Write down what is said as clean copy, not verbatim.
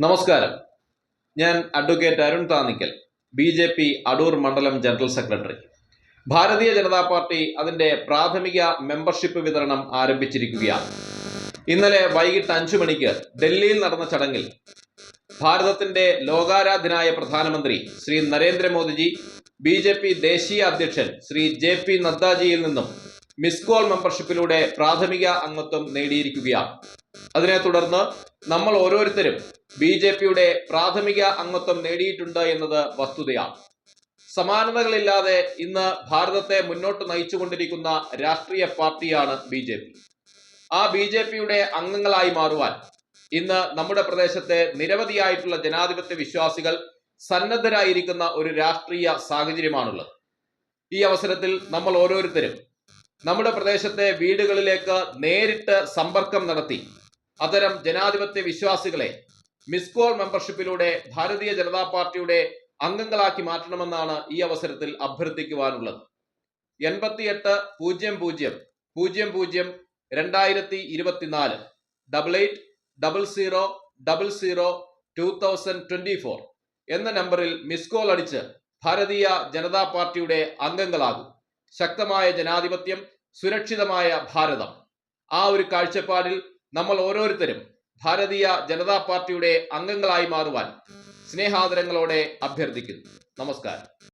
നമസ്കാരം. ഞാൻ advocate Arun Thannickal, BJP Adoor മണ്ഡലം general secretary. Bharatiya Janata party അതിൻ്റെ പ്രാഥമിക മെമ്പർഷിപ്പ് വിതരണം ആരംഭിച്ചിരിക്കുകയാണ്. ഇന്നലെ വൈകിട്ട് 5 മണിക്ക് ഡൽഹിയിൽ നടന്ന ചടങ്ങിൽ ഭാരതത്തിൻ്റെ ലോകാരാധ്യനായ പ്രധാനമന്ത്രി ശ്രീ നരേന്ദ്രമോദിജി BJP ദേശീയ അധ്യക്ഷൻ ശ്രീ JP നദ്ദാജിയിൽ നിന്നും മിസ് കോൾ മെമ്പർഷിപ്പിലൂടെ പ്രാഥമിക അംഗത്വം നേടിയിരിക്കുകയാണ്. അതിനെ തുടർന്ന് നമ്മൾ ഓരോരുത്തരും BJPയുടെ പ്രാഥമിക അംഗത്വം നേടിയിട്ടുണ്ട് എന്നത് വസ്തുതയാണ്. സമാനതകളില്ലാതെ ഇന്ന് ഭാരതത്തെ മുന്നോട്ട് നയിച്ചുകൊണ്ടിരിക്കുന്ന രാഷ്ട്രീയ പാർട്ടിയാണ് BJP. ആ BJPയുടെ അംഗങ്ങളായി മാറുവാൻ ഇന്ന് നമ്മുടെ പ്രദേശത്തെ നിരവധിയായിട്ടുള്ള ജനാധിപത്യ വിശ്വാസികൾ സന്നദ്ധരായിരിക്കുന്ന ഒരു രാഷ്ട്രീയ സാഹചര്യമാണുള്ളത്. ഈ അവസരത്തിൽ നമ്മൾ ഓരോരുത്തരും നമ്മുടെ പ്രദേശത്തെ വീടുകളിലേക്ക് നേരിട്ട് സമ്പർക്കം നടത്തി അത്തരം ജനാധിപത്യ വിശ്വാസികളെ മിസ് കോൾ മെമ്പർഷിപ്പിലൂടെ ഭാരതീയ ജനതാ പാർട്ടിയുടെ അംഗങ്ങളാക്കി മാറ്റണമെന്നാണ് ഈ അവസരത്തിൽ അഭ്യർത്ഥിക്കുവാനുള്ളത്. 88 00 00 2024 88 00 2024 എന്ന നമ്പറിൽ മിസ് കോൾ അടിച്ച് ഭാരതീയ ജനതാ പാർട്ടിയുടെ അംഗങ്ങളാകും. ശക്തമായ ജനാധിപത്യം, സുരക്ഷിതമായ ഭാരതം, ആ ഒരു കാഴ്ചപ്പാടിൽ നമ്മൾ ഓരോരുത്തരും ഭാരതീയ ജനതാ പാർട്ടിയുടെ അംഗങ്ങളായി മാറുവാൻ സ്നേഹാദരങ്ങളോടെ അഭ്യർത്ഥിക്കുന്നു. നമസ്കാരം.